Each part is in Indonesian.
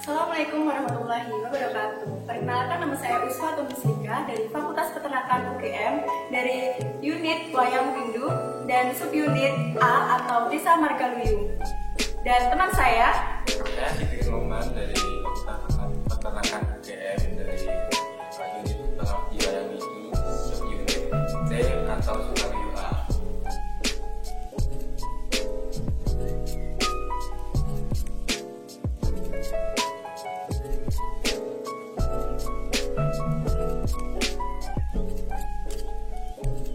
Assalamualaikum warahmatullahi wabarakatuh. Perkenalkan, nama saya Uswa Tumislika dari Fakultas Peternakan UGM dari unit Wayang Windu dan subunit A atau Desa Margaluyung. Dan teman saya Siti Roman dari Fakultas Peternakan UGM dari unit Pengabdi Wayang Windu subunit C atau Sukawiyu A.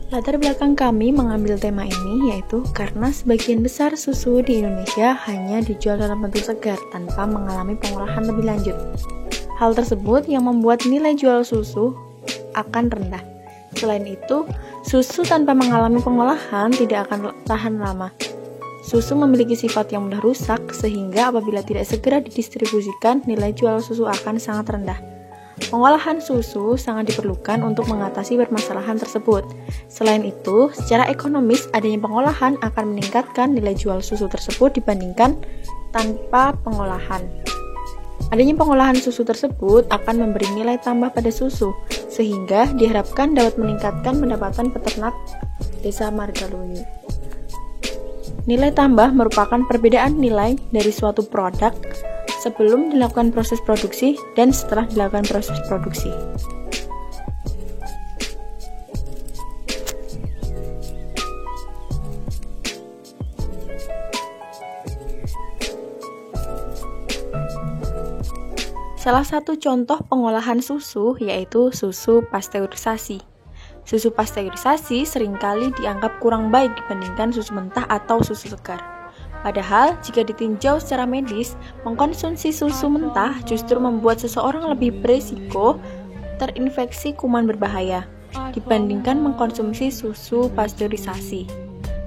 Latar belakang kami mengambil tema ini yaitu karena sebagian besar susu di Indonesia hanya dijual dalam bentuk segar tanpa mengalami pengolahan lebih lanjut. Hal tersebut yang membuat nilai jual susu akan rendah. Selain itu, susu tanpa mengalami pengolahan tidak akan tahan lama. Susu memiliki sifat yang mudah rusak sehingga apabila tidak segera didistribusikan, nilai jual susu akan sangat rendah. Pengolahan susu sangat diperlukan untuk mengatasi permasalahan tersebut. Selain itu, secara ekonomis adanya pengolahan akan meningkatkan nilai jual susu tersebut dibandingkan tanpa pengolahan. Adanya pengolahan susu tersebut akan memberi nilai tambah pada susu, sehingga diharapkan dapat meningkatkan pendapatan peternak Desa Margaluyung. Nilai tambah merupakan perbedaan nilai dari suatu produk sebelum dilakukan proses produksi dan setelah dilakukan proses produksi. Salah satu contoh pengolahan susu yaitu susu pasteurisasi. Susu pasteurisasi seringkali dianggap kurang baik dibandingkan susu mentah atau susu segar. Padahal, jika ditinjau secara medis, mengkonsumsi susu mentah justru membuat seseorang lebih berisiko terinfeksi kuman berbahaya dibandingkan mengkonsumsi susu pasteurisasi.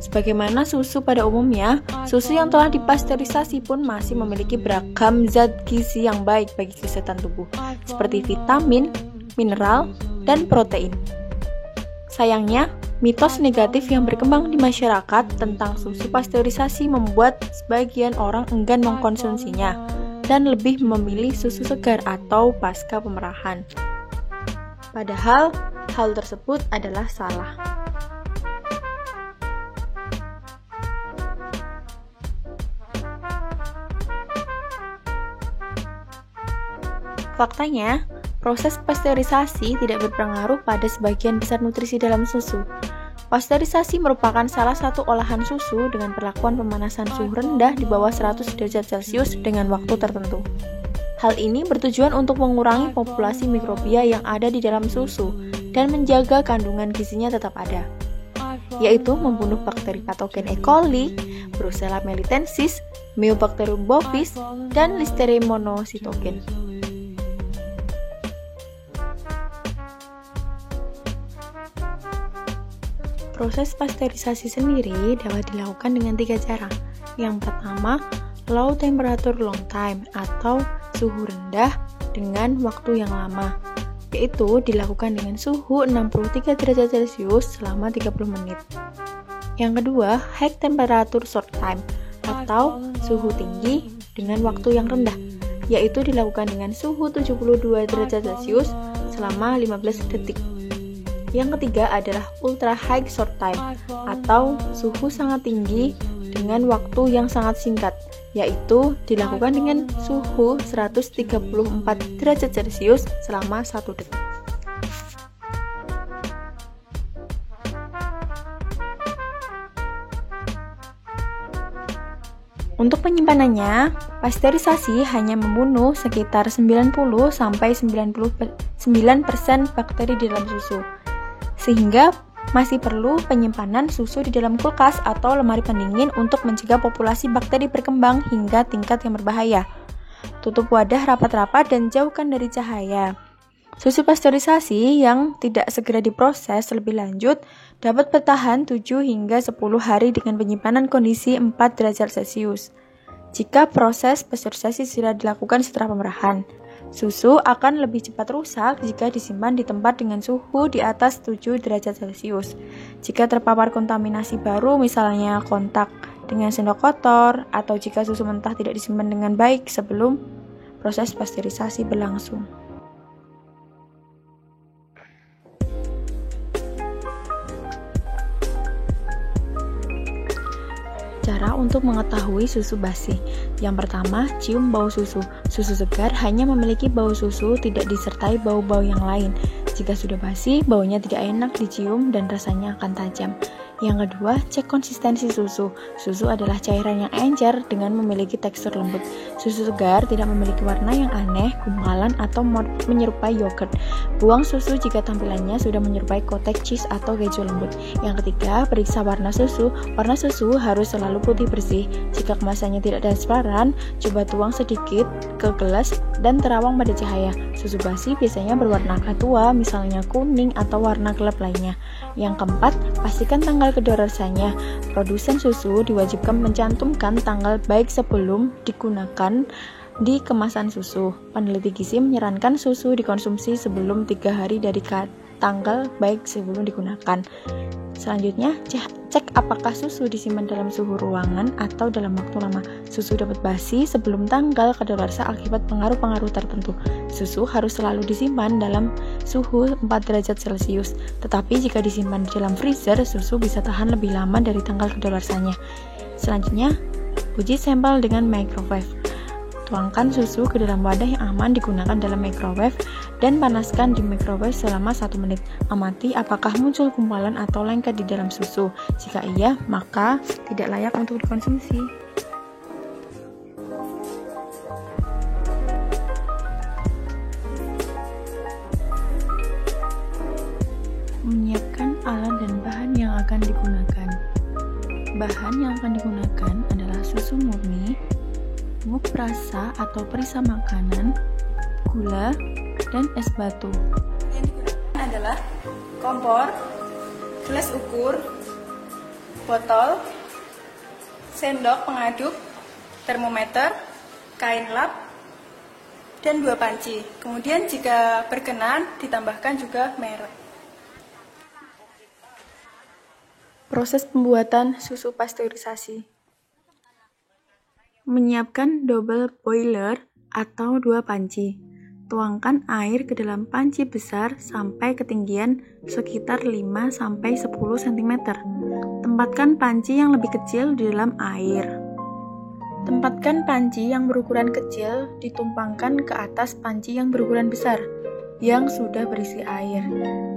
Sebagaimana susu pada umumnya, susu yang telah dipasteurisasi pun masih memiliki beragam zat gizi yang baik bagi kesehatan tubuh, seperti vitamin, mineral, dan protein. Sayangnya, mitos negatif yang berkembang di masyarakat tentang susu pasteurisasi membuat sebagian orang enggan mengkonsumsinya dan lebih memilih susu segar atau pasca pemerahan. Padahal, hal tersebut adalah salah. Faktanya, proses pasteurisasi tidak berpengaruh pada sebagian besar nutrisi dalam susu. Pasteurisasi merupakan salah satu olahan susu dengan perlakuan pemanasan suhu rendah di bawah 100 derajat Celcius dengan waktu tertentu. Hal ini bertujuan untuk mengurangi populasi mikrobia yang ada di dalam susu dan menjaga kandungan gizinya tetap ada, yaitu membunuh bakteri patogen E. coli, Brucella melitensis, Mycobacterium bovis, dan Listeria monocytogenes. Proses pasteurisasi sendiri dapat dilakukan dengan 3 cara. Yang pertama, low temperature long time atau suhu rendah dengan waktu yang lama, yaitu dilakukan dengan suhu 63 derajat Celcius selama 30 menit. Yang kedua, high temperature short time atau suhu tinggi dengan waktu yang rendah, yaitu dilakukan dengan suhu 72 derajat Celcius selama 15 detik. Yang ketiga adalah ultra high short time atau suhu sangat tinggi dengan waktu yang sangat singkat, yaitu dilakukan dengan suhu 134 derajat Celcius selama 1 detik. Untuk penyimpanannya, pasteurisasi hanya membunuh sekitar 90-99% bakteri di dalam susu, sehingga masih perlu penyimpanan susu di dalam kulkas atau lemari pendingin untuk mencegah populasi bakteri berkembang hingga tingkat yang berbahaya. Tutup wadah rapat-rapat dan jauhkan dari cahaya. Susu pasteurisasi yang tidak segera diproses lebih lanjut dapat bertahan 7 hingga 10 hari dengan penyimpanan kondisi 4 derajat Celcius. Jika proses pasteurisasi sudah dilakukan setelah pemerahan, susu akan lebih cepat rusak jika disimpan di tempat dengan suhu di atas 7 derajat Celcius. Jika terpapar kontaminasi baru, misalnya kontak dengan sendok kotor, atau jika susu mentah tidak disimpan dengan baik sebelum proses pasteurisasi berlangsung. Cara untuk mengetahui susu basi. Yang pertama, cium bau susu. Susu segar hanya memiliki bau susu, tidak disertai bau-bau yang lain. Jika sudah basi, baunya tidak enak dicium dan rasanya akan tajam. Yang kedua, cek konsistensi susu. Susu adalah cairan yang encer dengan memiliki tekstur lembut. Susu segar tidak memiliki warna yang aneh, gumpalan, atau menyerupai yogurt. Buang susu jika tampilannya sudah menyerupai kotek cheese atau keju lembut. Yang ketiga, periksa warna susu. Warna susu harus selalu putih bersih. Jika kemasannya tidak transparan, coba tuang sedikit ke gelas dan terawang pada cahaya. Susu basi biasanya berwarna tua, misalnya kuning atau warna gelap lainnya. Yang keempat, pastikan tanggal kedaluarsanya. Produsen susu diwajibkan mencantumkan tanggal baik sebelum digunakan di kemasan susu. Peneliti gizi menyarankan susu dikonsumsi sebelum 3 hari dari tanggal baik sebelum digunakan. Selanjutnya, cek apakah susu disimpan dalam suhu ruangan atau dalam waktu lama. Susu dapat basi sebelum tanggal kadaluarsa akibat pengaruh-pengaruh tertentu. Susu harus selalu disimpan dalam suhu 4 derajat Celcius. Tetapi jika disimpan di dalam freezer, susu bisa tahan lebih lama dari tanggal kadaluarsanya. Selanjutnya, uji sampel dengan microwave. Tuangkan susu ke dalam wadah yang aman digunakan dalam microwave dan panaskan di microwave selama 1 menit. Amati apakah muncul gumpalan atau lengket di dalam susu. Jika iya, maka tidak layak untuk dikonsumsi. Menyiapkan alat dan bahan yang akan digunakan. Bahan yang akan digunakan adalah susu murni, bubuk perasa atau perisa makanan, gula, dan es batu. Yang digunakan adalah kompor, gelas ukur, botol, sendok pengaduk, termometer, kain lap, dan 2 panci. Kemudian jika berkenan ditambahkan juga merek. Proses pembuatan susu pasteurisasi. Menyiapkan double boiler atau 2 panci. Tuangkan air ke dalam panci besar sampai ketinggian sekitar 5-10 cm. Tempatkan panci yang lebih kecil di dalam air. Tempatkan panci yang berukuran kecil ditumpangkan ke atas panci yang berukuran besar yang sudah berisi air.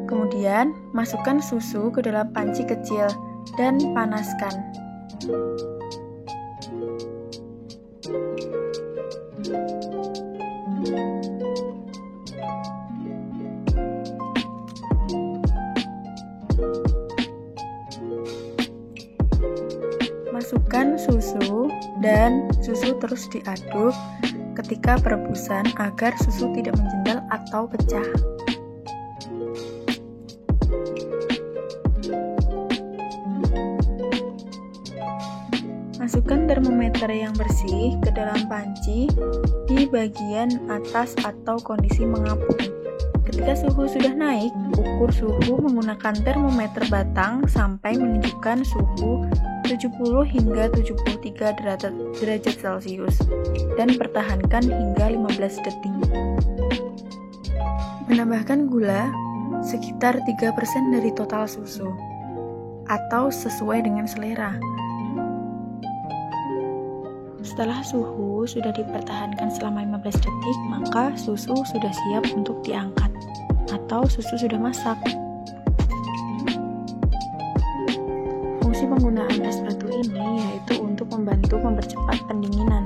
Kemudian, masukkan susu ke dalam panci kecil dan panaskan. Masukkan susu dan susu terus diaduk ketika perebusan agar susu tidak menjendal atau pecah. Masukkan termometer yang bersih ke dalam panci di bagian atas atau kondisi mengapung. Ketika suhu sudah naik, ukur suhu menggunakan termometer batang sampai menunjukkan suhu 70 hingga 73 derajat Celcius dan pertahankan hingga 15 detik. Menambahkan gula sekitar 3% dari total susu atau sesuai dengan selera. Setelah suhu sudah dipertahankan selama 15 detik, maka susu sudah siap untuk diangkat atau susu sudah masak. Fungsi penggunaan es batu ini yaitu untuk membantu mempercepat pendinginan.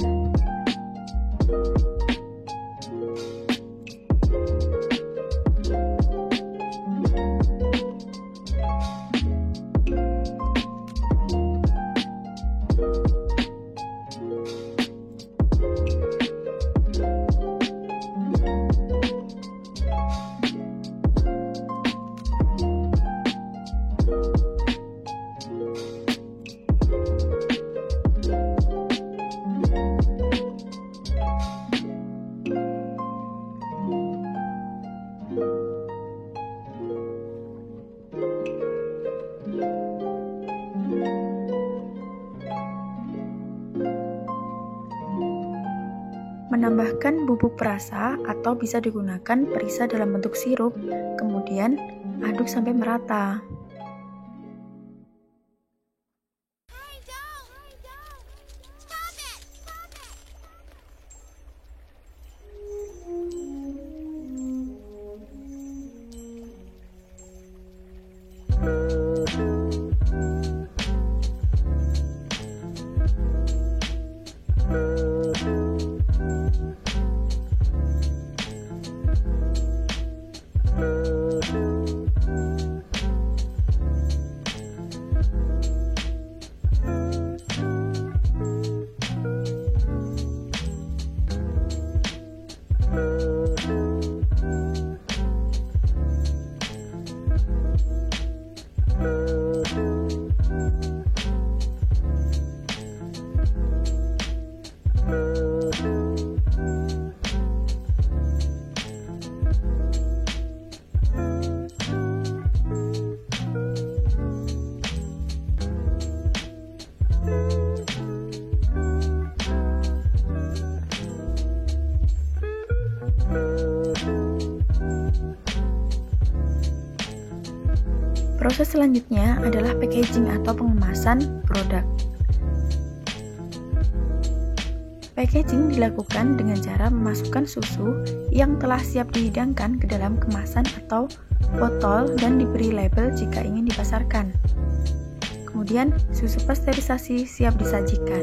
Menambahkan bubuk perasa atau bisa digunakan perisa dalam bentuk sirup, kemudian aduk sampai merata. Proses selanjutnya adalah packaging atau pengemasan produk. Packaging dilakukan dengan cara memasukkan susu yang telah siap dihidangkan ke dalam kemasan atau botol dan diberi label jika ingin dipasarkan. Kemudian, susu pasteurisasi siap disajikan.